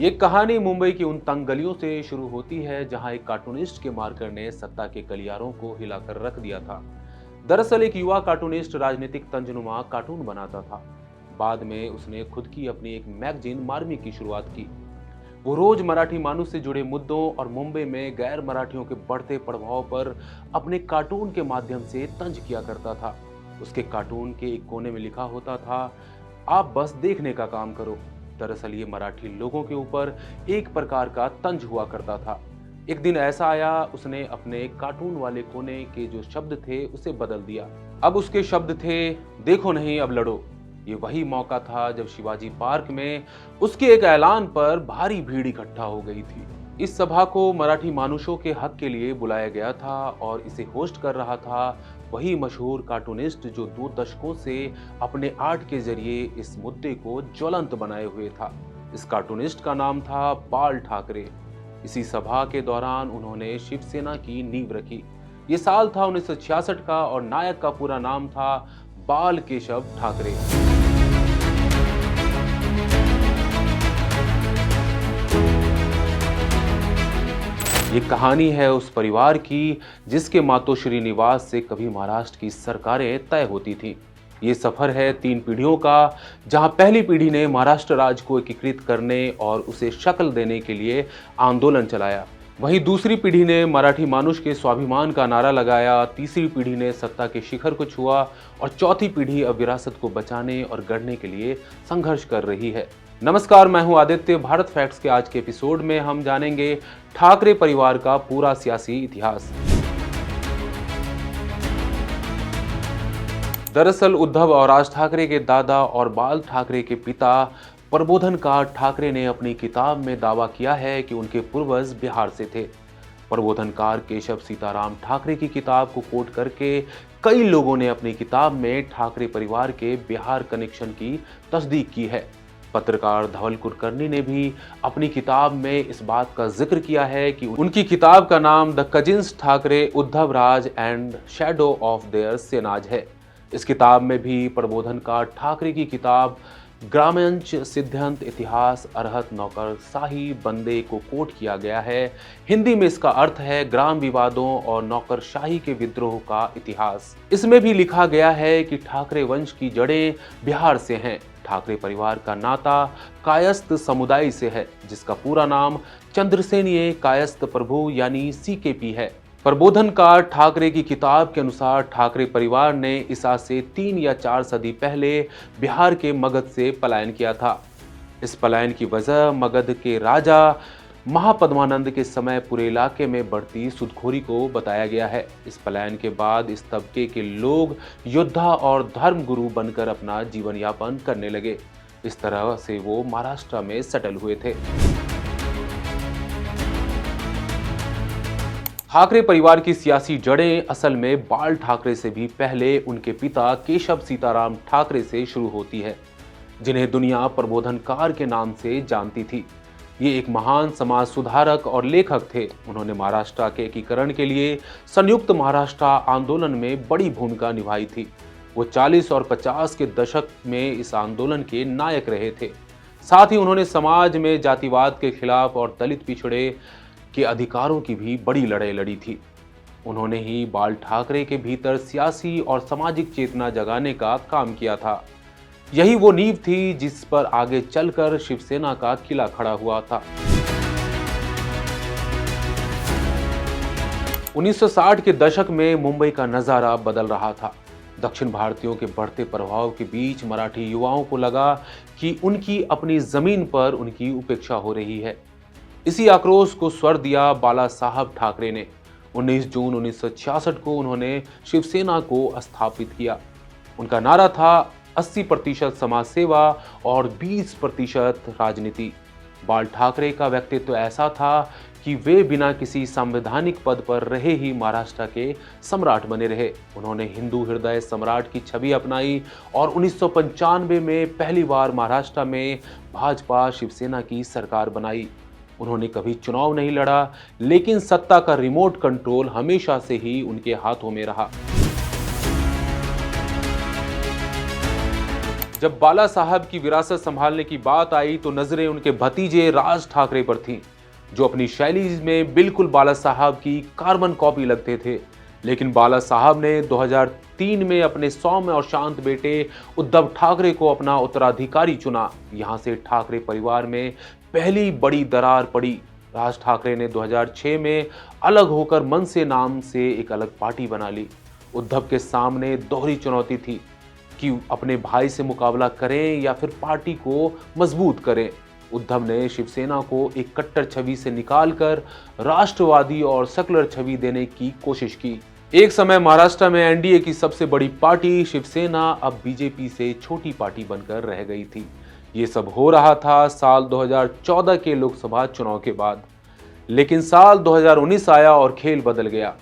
ये कहानी मुंबई की उन तंग गलियों से शुरू होती है जहां एक कार्टूनिस्ट के मार्कर ने सत्ता के गलियारों को हिलाकर रख दिया था। दरअसल एक युवा कार्टूनिस्ट राजनीतिक तंजनुमा कार्टून बनाता था। बाद में उसने खुद की अपनी एक मैगजीन मार्मी की शुरुआत की। वो रोज मराठी मानुष से जुड़े मुद्दों और मुंबई में गैर मराठियों के बढ़ते प्रभाव पर अपने कार्टून के माध्यम से तंज किया करता था। उसके कार्टून के एक कोने में लिखा होता था, आप बस देखने का काम करो। दरअसल ये मराठी लोगों के ऊपर एक प्रकार का तंज हुआ करता था। एक दिन ऐसा आया, उसने अपने कार्टून वाले कोने के जो शब्द थे उसे बदल दिया। अब उसके शब्द थे, देखो नहीं अब लड़ो। ये वही मौका था जब शिवाजी पार्क में उसके एक ऐलान पर भारी भीड़ इकट्ठा हो गई थी। इस सभा को मराठी मानुषों के हक के लिए बुलाया गया था और इसे होस्ट कर रहा था वही मशहूर कार्टूनिस्ट जो 2 दशकों से अपने आर्ट के जरिए इस मुद्दे को ज्वलंत बनाए हुए था। इस कार्टूनिस्ट का नाम था बाल ठाकरे। इसी सभा के दौरान उन्होंने शिवसेना की नींव रखी। ये साल था 1966 का और नायक का पूरा नाम था बाल केशव ठाकरे। ये कहानी है उस परिवार की जिसके मातोश्री निवास से कभी महाराष्ट्र की सरकारें तय होती थीं। ये सफर है 3 पीढ़ियों का, जहां पहली पीढ़ी ने महाराष्ट्र राज्य को एकीकृत करने और उसे शक्ल देने के लिए आंदोलन चलाया। वहीं दूसरी पीढ़ी ने मराठी मानुष के स्वाभिमान का नारा लगाया, तीसरी पीढ़ी ने सत्ता के शिखर को छुआ और चौथी पीढ़ी अब विरासत को बचाने और गढ़ने के लिए संघर्ष कर रही है। नमस्कार, मैं हूं आदित्य। भारत फैक्ट्स के आज के एपिसोड में हम जानेंगे ठाकरे परिवार का पूरा सियासी इतिहास। दरअसल उद्धव और राज ठाकरे के दादा और बाल ठाकरे के पिता प्रबोधनकार ठाकरे ने अपनी किताब में दावा किया है कि उनके पूर्वज बिहार से थे। प्रबोधनकार केशव सीताराम ठाकरे की किताब को कोट करके कई लोगों ने अपनी किताब में ठाकरे परिवार के बिहार कनेक्शन की तस्दीक की है। पत्रकार धवल कुलकर्णी ने भी अपनी किताब में इस बात का जिक्र किया है कि उनकी किताब का नाम the cousins Thackeray Uddhav Raj and shadow of their Senas है। इस किताब में भी प्रबोधनकार ठाकरे की किताब ग्रामंच सिद्धांत इतिहास अरहत नौकर शाही बंदे को कोट किया गया है। हिंदी में इसका अर्थ है ग्राम विवादों और नौकरशाही के विद्रोह का इतिहास। इसमें भी लिखा गया है कि ठाकरे वंश की जड़ें बिहार से हैं। ठाकरे परिवार का नाता कायस्थ समुदाय से है, जिसका पूरा नाम चंद्रसेनीय कायस्थ प्रभु यानी CKP है। प्रबोधनकार ठाकरे की किताब के अनुसार ठाकरे परिवार ने ईसा से 3 या 4 सदी पहले बिहार के मगध से पलायन किया था। इस पलायन की वजह मगध के राजा महापद्मानंद के समय पूरे इलाके में बढ़ती सुदखोरी को बताया गया है। इस पलायन के बाद इस तबके के लोग योद्धा और धर्मगुरु बनकर अपना जीवन यापन करने लगे। इस तरह से वो महाराष्ट्र में सेटल हुए थे। ठाकरे परिवार की सियासी जड़ें असल में बाल ठाकरे से भी पहले उनके पिता केशव सीताराम ठाकरे से शुरू होती है, जिन्हें दुनिया प्रबोधनकार के नाम से जानती थी। ये एक महान समाज सुधारक और लेखक थे। उन्होंने महाराष्ट्र के एकीकरण के लिए संयुक्त महाराष्ट्र आंदोलन में बड़ी भूमिका निभाई थी। वो 40 और 50 के दशक में इस आंदोलन के नायक रहे थे। साथ ही उन्होंने समाज में जातिवाद के खिलाफ और दलित पिछड़े के अधिकारों की भी बड़ी लड़ाई लड़ी थी। उन्होंने ही बाल ठाकरे के भीतर सियासी और सामाजिक चेतना जगाने का काम किया था। यही वो नींव थी जिस पर आगे चलकर शिवसेना का किला खड़ा हुआ था। 1960 के दशक में मुंबई का नजारा बदल रहा था। दक्षिण भारतीयों के बढ़ते प्रभाव के बीच मराठी युवाओं को लगा कि उनकी अपनी जमीन पर उनकी उपेक्षा हो रही है। इसी आक्रोश को स्वर दिया बाला साहब ठाकरे ने। 19 जून 1966 को उन्होंने शिवसेना को स्थापित किया। उनका नारा था 80% समाज सेवा और 20% राजनीति। बाल ठाकरे का व्यक्तित्व ऐसा था कि वे बिना किसी संवैधानिक पद पर रहे ही महाराष्ट्र के सम्राट बने रहे। उन्होंने हिंदू हृदय सम्राट की छवि अपनाई और 1995 में पहली बार महाराष्ट्र में भाजपा शिवसेना की सरकार बनाई। उन्होंने कभी चुनाव नहीं लड़ा, लेकिन सत्ता का रिमोट कंट्रोल हमेशा से ही उनके हाथों में रहा। जब बाला साहब की विरासत संभालने की बात आई तो नजरें उनके भतीजे राज ठाकरे पर थीं, जो अपनी शैली में बिल्कुल बाला साहब की कार्बन कॉपी लगते थे। लेकिन बाला साहब ने 2003 में अपने सौम्य और शांत बेटे उद्धव ठाकरे को अपना उत्तराधिकारी चुना। यहां से ठाकरे परिवार में पहली बड़ी दरार पड़ी। राज ठाकरे ने 2006 में अलग होकर मनसे नाम से एक अलग पार्टी बना ली। उद्धव के सामने दोहरी चुनौती थी कि अपने भाई से मुकाबला करें या फिर पार्टी को मजबूत करें। उद्धव ने शिवसेना को एक कट्टर छवि से निकालकर राष्ट्रवादी और सेकुलर छवि देने की कोशिश की। एक समय महाराष्ट्र में एनडीए की सबसे बड़ी पार्टी शिवसेना अब बीजेपी से छोटी पार्टी बनकर रह गई थी। ये सब हो रहा था साल 2014 के लोकसभा चुनाव के बाद। लेकिन साल 2019 आया और खेल बदल गया।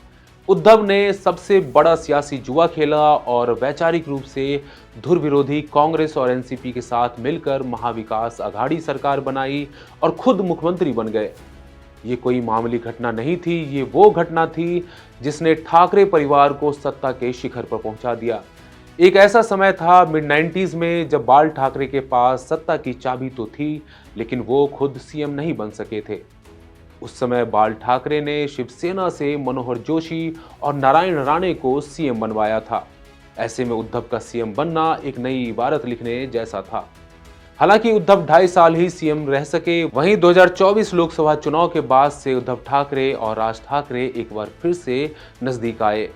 उद्धव ने सबसे बड़ा सियासी जुआ खेला और वैचारिक रूप से धुर विरोधी कांग्रेस और एनसीपी के साथ मिलकर महाविकास आघाड़ी सरकार बनाई और खुद मुख्यमंत्री बन गए। ये कोई मामूली घटना नहीं थी, ये वो घटना थी जिसने ठाकरे परिवार को सत्ता के शिखर पर पहुंचा दिया। एक ऐसा समय था मिड 90s में जब बाल ठाकरे के पास सत्ता की चाबी तो थी, लेकिन वो खुद सीएम नहीं बन सके थे। उस समय बाल ठाकरे ने शिवसेना से मनोहर जोशी और नारायण राणे को सीएम बनवाया था। ऐसे में उद्धव का सीएम बनना एक नई इबारत लिखने जैसा था। हालांकि उद्धव 2.5 साल ही सीएम रह सके। वहीं 2024 लोकसभा चुनाव के बाद से उद्धव ठाकरे और राज ठाकरे एक बार फिर से नजदीक आए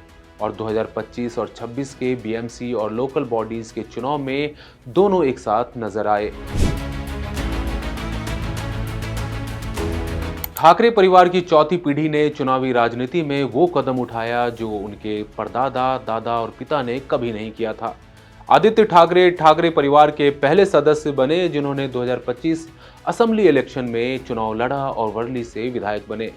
और 2025 और 26 के बीएमसी और लोकल बॉडीज के चुनाव में दोनों एक साथ नजर आए। ठाकरे परिवार की चौथी पीढ़ी ने चुनावी राजनीति में वो कदम उठाया जो उनके परदादा, दादा और पिता ने कभी नहीं किया था। आदित्य ठाकरे ठाकरे परिवार के पहले सदस्य बने जिन्होंने 2025 असेंबली इलेक्शन में चुनाव लड़ा और वर्ली से विधायक बने।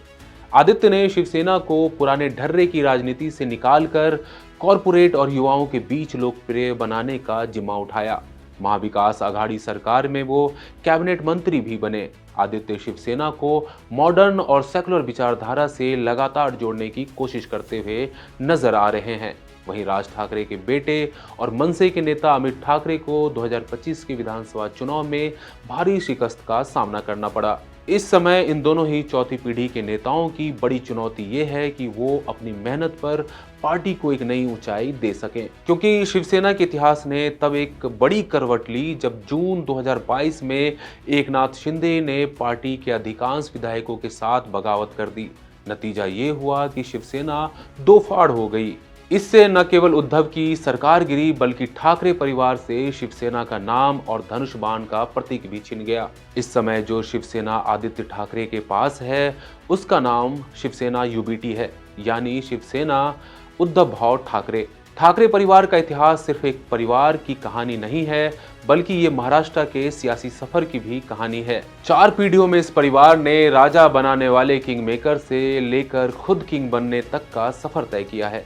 आदित्य ने शिवसेना को पुराने ढर्रे की राजनीति से निकालकर कॉरपोरेट और युवाओं के बीच लोकप्रिय बनाने का जिम्मा उठाया। महाविकास आघाड़ी सरकार में वो कैबिनेट मंत्री भी बने। आदित्य शिवसेना को मॉडर्न और सेकुलर विचारधारा से लगातार जोड़ने की कोशिश करते हुए नजर आ रहे हैं। वहीं राज ठाकरे के बेटे और मनसे के नेता अमित ठाकरे को 2025 के विधानसभा चुनाव में भारी शिकस्त का सामना करना पड़ा। इस समय इन दोनों ही चौथी पीढ़ी के नेताओं की बड़ी चुनौती ये है कि वो अपनी मेहनत पर पार्टी को एक नई ऊंचाई दे सकें, क्योंकि शिवसेना के इतिहास ने तब एक बड़ी करवट ली जब जून 2022 में एकनाथ शिंदे ने पार्टी के अधिकांश विधायकों के साथ बगावत कर दी। नतीजा ये हुआ कि शिवसेना दो फाड़ हो गई। इससे न केवल उद्धव की सरकार गिरी बल्कि ठाकरे परिवार से शिवसेना का नाम और धनुष बाण का प्रतीक भी छिन गया। इस समय जो शिवसेना आदित्य ठाकरे के पास है उसका नाम शिवसेना यूबीटी है, यानी शिवसेना उद्धव भाऊ ठाकरे। ठाकरे परिवार का इतिहास सिर्फ एक परिवार की कहानी नहीं है बल्कि ये महाराष्ट्र के सियासी सफर की भी कहानी है। 4 पीढ़ियों में इस परिवार ने राजा बनाने वाले किंग मेकर से लेकर खुद किंग बनने तक का सफर तय किया है।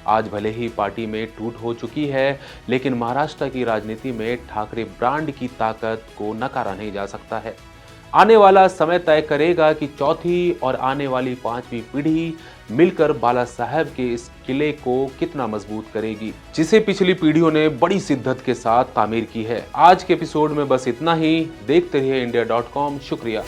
आज भले ही पार्टी में टूट हो चुकी है, लेकिन महाराष्ट्र की राजनीति में ठाकरे ब्रांड की ताकत को नकारा नहीं जा सकता है। आने वाला समय तय करेगा कि चौथी और आने वाली 5वीं पीढ़ी मिलकर बाला साहब के इस किले को कितना मजबूत करेगी, जिसे पिछली पीढ़ियों ने बड़ी शिद्दत के साथ तामीर की है। आज के एपिसोड में बस इतना ही। देखते रहिए India.com। शुक्रिया।